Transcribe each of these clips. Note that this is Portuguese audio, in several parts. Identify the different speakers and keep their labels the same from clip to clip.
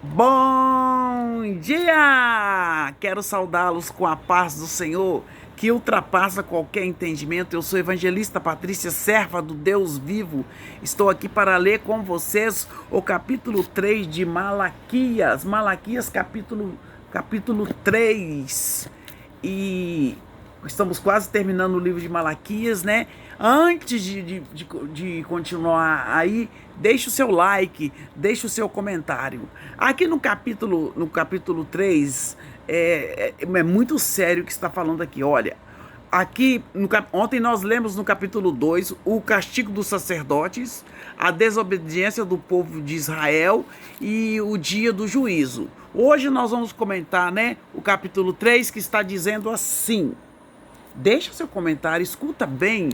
Speaker 1: Bom dia! Quero saudá-los com a paz do Senhor, que ultrapassa qualquer entendimento. Eu sou evangelista Patrícia, serva do Deus vivo. Estou aqui para ler com vocês o capítulo 3 de Malaquias. Malaquias, capítulo 3. E estamos quase terminando o livro de Malaquias, né? Antes de continuar aí, deixe o seu like, deixe o seu comentário. Aqui no capítulo 3 é muito sério o que está falando aqui. Olha, aqui, ontem nós lemos no capítulo 2 o castigo dos sacerdotes, a desobediência do povo de Israel e o dia do juízo. Hoje nós vamos comentar, né, o capítulo 3 que está dizendo assim. Deixa o seu comentário, escuta bem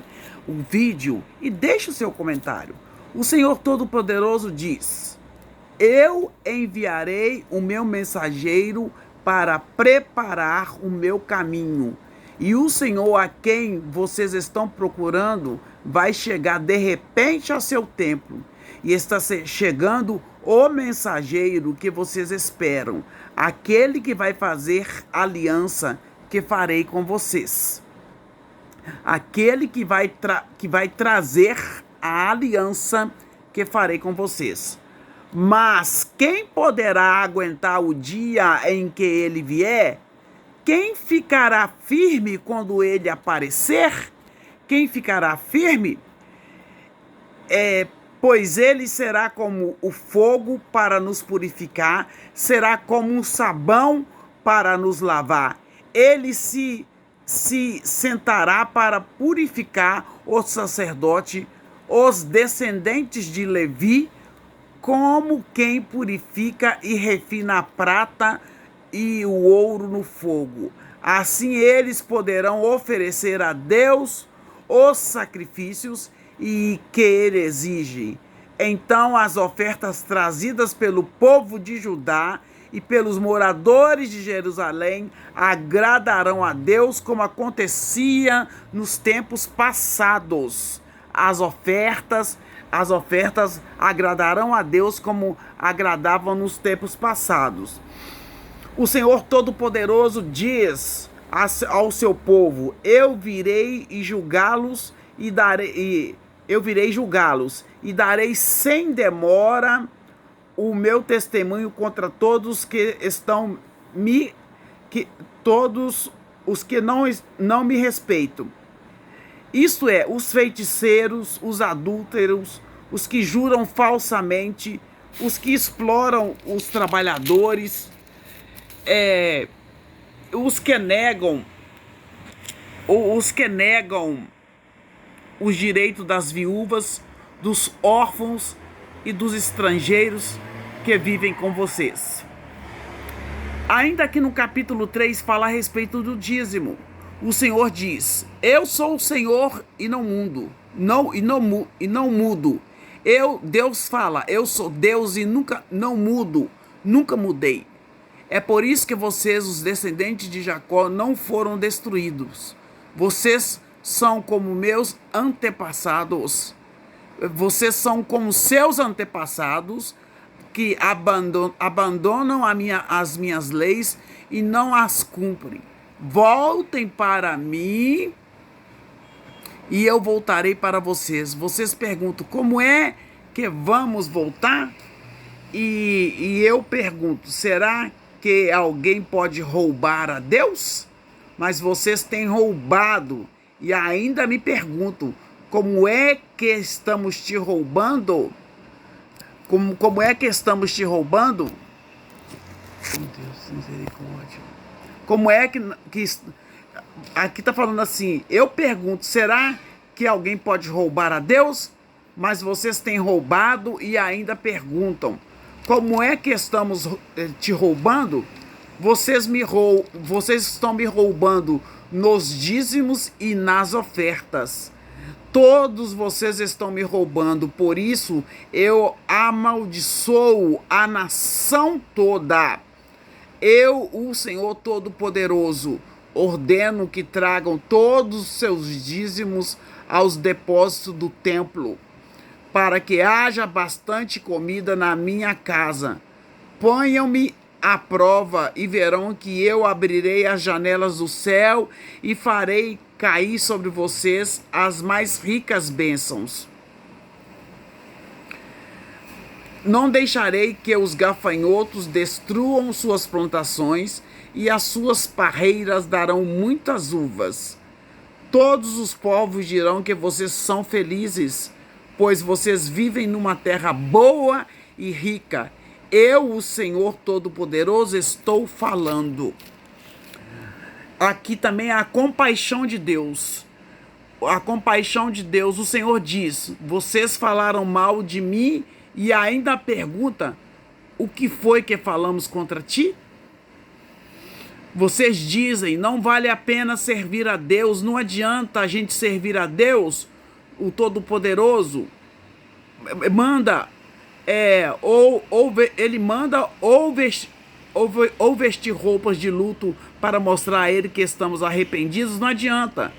Speaker 1: o vídeo e deixa o seu comentário. O Senhor Todo-Poderoso diz: Eu enviarei o meu mensageiro para preparar o meu caminho. E o Senhor a quem vocês estão procurando vai chegar de repente ao seu templo. E está chegando o mensageiro que vocês esperam, aquele que vai fazer aliança que farei com vocês. Aquele que vai trazer a aliança que farei com vocês. Mas quem poderá aguentar o dia em que ele vier? Quem ficará firme quando ele aparecer? Quem ficará firme? Pois ele será como o fogo para nos purificar, será como um sabão para nos lavar. Ele se sentará para purificar o sacerdote, os descendentes de Levi, como quem purifica e refina a prata e o ouro no fogo. Assim eles poderão oferecer a Deus os sacrifícios e que ele exige. Então as ofertas trazidas pelo povo de Judá e pelos moradores de Jerusalém agradarão a Deus como acontecia nos tempos passados. As ofertas agradarão a Deus como agradavam nos tempos passados. O Senhor Todo-Poderoso diz ao seu povo: Eu virei julgá-los e darei sem demora o meu testemunho contra todos todos os que não me respeitam. Isto é, os feiticeiros, os adúlteros, os que juram falsamente, os que exploram os trabalhadores, os que negam os direitos das viúvas, dos órfãos e dos estrangeiros que vivem com vocês. Ainda aqui no capítulo 3 fala a respeito do dízimo. O Senhor diz: Eu sou o Senhor e não mudo. Não mudo. Deus fala: Eu sou Deus e não mudo, nunca mudei. É por isso que vocês, os descendentes de Jacó, não foram destruídos. Vocês são como meus antepassados. Vocês são como seus antepassados que abandonam as minhas leis e não as cumprem. Voltem para mim e eu voltarei para vocês. Vocês perguntam: como é que vamos voltar? E eu pergunto: será que alguém pode roubar a Deus? Mas vocês têm roubado e ainda me perguntam: como é que estamos te roubando? Como é que estamos te roubando? Meu Deus, misericórdia. Como é que aqui está falando assim: eu pergunto, será que alguém pode roubar a Deus? Mas vocês têm roubado e ainda perguntam: como é que estamos te roubando? Vocês estão me roubando nos dízimos e nas ofertas. Todos vocês estão me roubando, por isso eu amaldiçoo a nação toda. Eu, o Senhor Todo-Poderoso, ordeno que tragam todos os seus dízimos aos depósitos do templo, para que haja bastante comida na minha casa. Ponham-me à prova e verão que eu abrirei as janelas do céu e farei cair sobre vocês as mais ricas bênçãos. Não deixarei que os gafanhotos destruam suas plantações e as suas parreiras darão muitas uvas. Todos os povos dirão que vocês são felizes, pois vocês vivem numa terra boa e rica. Eu, o Senhor Todo-Poderoso, estou falando. Aqui também a compaixão de Deus. A compaixão de Deus, o Senhor diz: vocês falaram mal de mim e ainda pergunta: o que foi que falamos contra ti? Vocês dizem: não vale a pena servir a Deus, não adianta a gente servir a Deus, o Todo-Poderoso. Manda, ele manda ou vestir roupas de luto para mostrar a ele que estamos arrependidos, não adianta.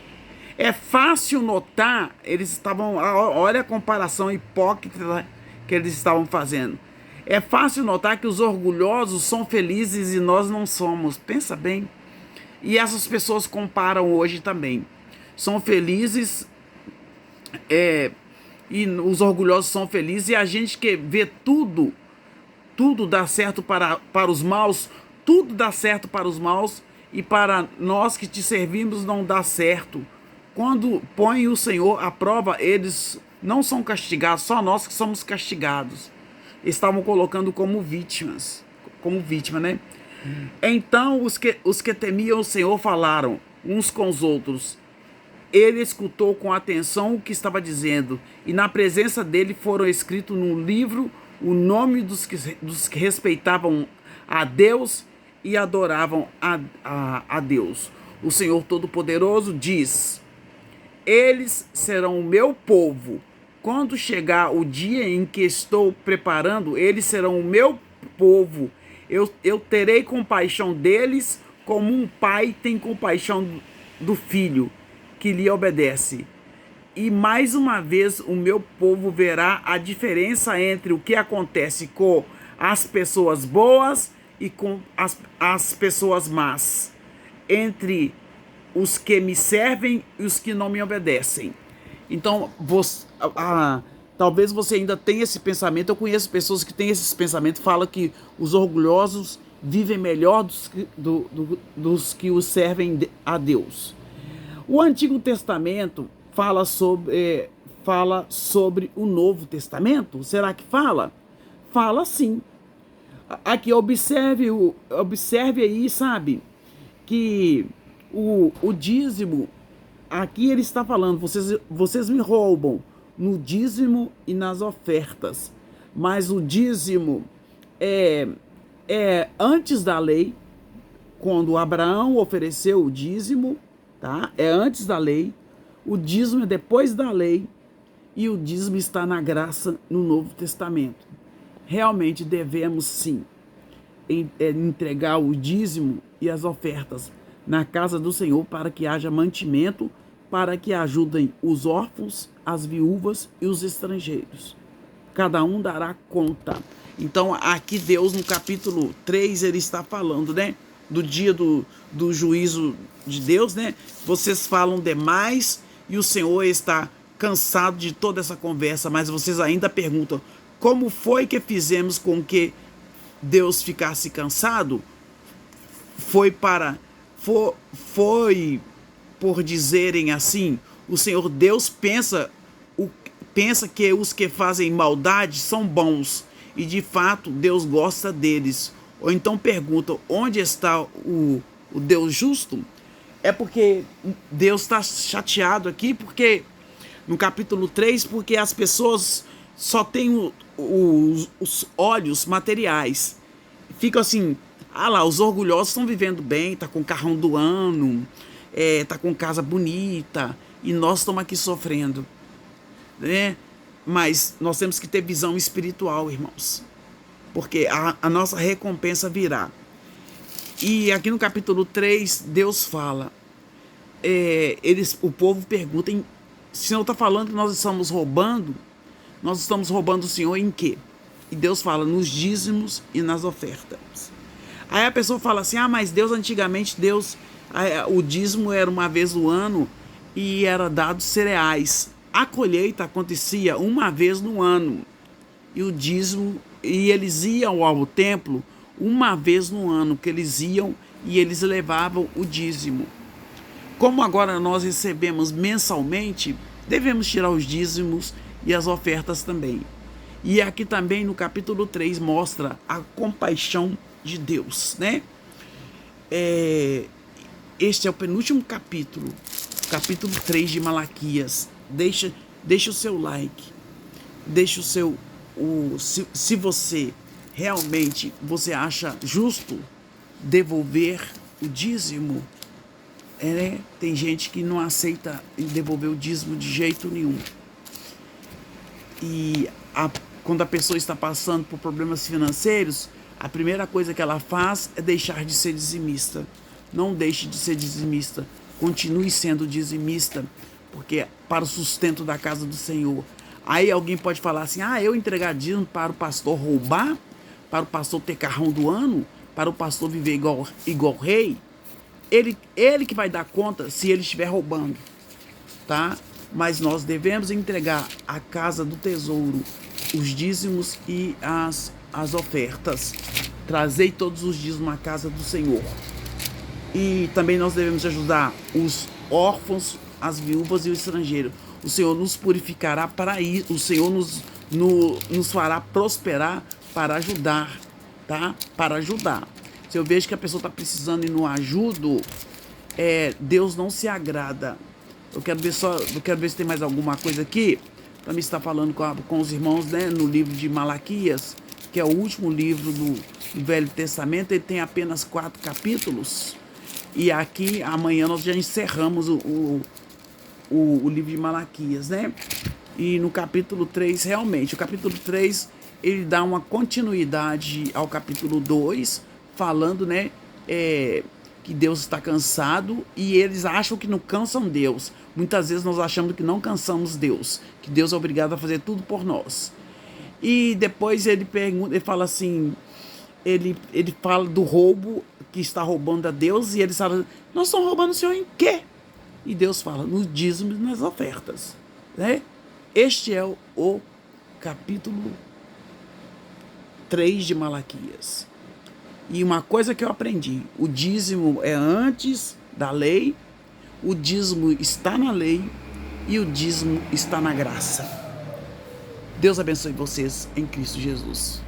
Speaker 1: É fácil notar, eles estavam, olha a comparação hipócrita que eles estavam fazendo. É fácil notar que os orgulhosos são felizes e nós não somos. Pensa bem. E essas pessoas comparam hoje também. São felizes, e os orgulhosos são felizes, e a gente que vê tudo dá certo para os maus, tudo dá certo para os maus, e para nós que te servimos não dá certo. Quando põe o Senhor à prova, eles não são castigados, só nós que somos castigados. Estavam colocando como vítima, né? Então os que temiam o Senhor falaram uns com os outros. Ele escutou com atenção o que estava dizendo, e na presença dele foram escritos no livro o nome dos que respeitavam a Deus e adoravam a Deus. O Senhor Todo-Poderoso diz: eles serão o meu povo. Quando chegar o dia em que estou preparando, eles serão o meu povo. Eu terei compaixão deles, como um pai tem compaixão do filho que lhe obedece. E mais uma vez o meu povo verá a diferença entre o que acontece com as pessoas boas e com as pessoas más, entre os que me servem e os que não me obedecem. Então, talvez você ainda tenha esse pensamento. Eu conheço pessoas que têm esse pensamento, falam que os orgulhosos vivem melhor dos que os servem a Deus. O Antigo Testamento fala sobre o Novo Testamento? Será que fala? Fala sim. Aqui, observe aí, sabe, que o dízimo, aqui ele está falando, vocês me roubam no dízimo e nas ofertas, mas o dízimo é antes da lei, quando Abraão ofereceu o dízimo, tá? É antes da lei, o dízimo é depois da lei, e o dízimo está na graça no Novo Testamento. Realmente devemos sim entregar o dízimo e as ofertas na casa do Senhor, para que haja mantimento, para que ajudem os órfãos, as viúvas e os estrangeiros. Cada um dará conta. Então aqui Deus, no capítulo 3, ele está falando, né, do dia do juízo de Deus, né? Vocês falam demais e o Senhor está cansado de toda essa conversa, mas vocês ainda perguntam: como foi que fizemos com que Deus ficasse cansado? Foi por dizerem assim: o Senhor Deus pensa que os que fazem maldade são bons, e de fato Deus gosta deles. Ou então perguntam: onde está o Deus justo? É porque Deus está chateado aqui, porque no capítulo 3, porque as pessoas só têm os olhos materiais. Ficam assim: ah lá, os orgulhosos estão vivendo bem, tá com carrão do ano, tá com casa bonita, e nós estamos aqui sofrendo, né? Mas nós temos que ter visão espiritual, irmãos, porque a nossa recompensa virá. E aqui no capítulo 3, Deus fala, o povo pergunta: o Senhor está falando que nós estamos roubando o Senhor em quê? E Deus fala nos dízimos e nas ofertas. Aí a pessoa fala assim, mas Deus antigamente, o dízimo era uma vez no ano e era dado cereais. A colheita acontecia uma vez no ano. E o dízimo, e eles iam ao templo uma vez no ano, que eles iam e eles levavam o dízimo. Como agora nós recebemos mensalmente, devemos tirar os dízimos e as ofertas também. E aqui também no capítulo 3 mostra a compaixão de Deus, né? Este é o penúltimo capítulo 3 de Malaquias. Deixa o seu like, deixa o seu... se você realmente acha justo devolver o dízimo, tem gente que não aceita devolver o dízimo de jeito nenhum. E quando a pessoa está passando por problemas financeiros, a primeira coisa que ela faz é deixar de ser dizimista. Não deixe de ser dizimista. Continue sendo dizimista, porque para o sustento da casa do Senhor. Aí alguém pode falar assim, eu entregar dízimo para o pastor roubar, para o pastor ter carrão do ano, para o pastor viver igual rei. Ele que vai dar conta se ele estiver roubando, tá? Mas nós devemos entregar à casa do tesouro os dízimos e as ofertas. Trazei todos os dízimos à casa do Senhor. E também nós devemos ajudar os órfãos, as viúvas e o estrangeiro. O Senhor nos purificará para isso. O Senhor nos fará prosperar para ajudar, tá? Para ajudar. Se eu vejo que a pessoa está precisando e não ajudo, Deus não se agrada. Eu quero ver se tem mais alguma coisa aqui. Para mim estar falando com os irmãos, né, no livro de Malaquias, que é o último livro do Velho Testamento. Ele tem apenas 4 capítulos. E aqui, amanhã, nós já encerramos o livro de Malaquias, né? E no capítulo 3, realmente, o capítulo 3, ele dá uma continuidade ao capítulo 2, falando, né, que Deus está cansado e eles acham que não cansam Deus. Muitas vezes nós achamos que não cansamos Deus, que Deus é obrigado a fazer tudo por nós. E depois ele fala assim, ele fala do roubo, que está roubando a Deus, e eles falam, nós estamos roubando o Senhor em quê? E Deus fala, nos dízimos e nas ofertas, né? Este é o capítulo 3 de Malaquias. E uma coisa que eu aprendi, o dízimo é antes da lei, o dízimo está na lei e o dízimo está na graça. Deus abençoe vocês em Cristo Jesus.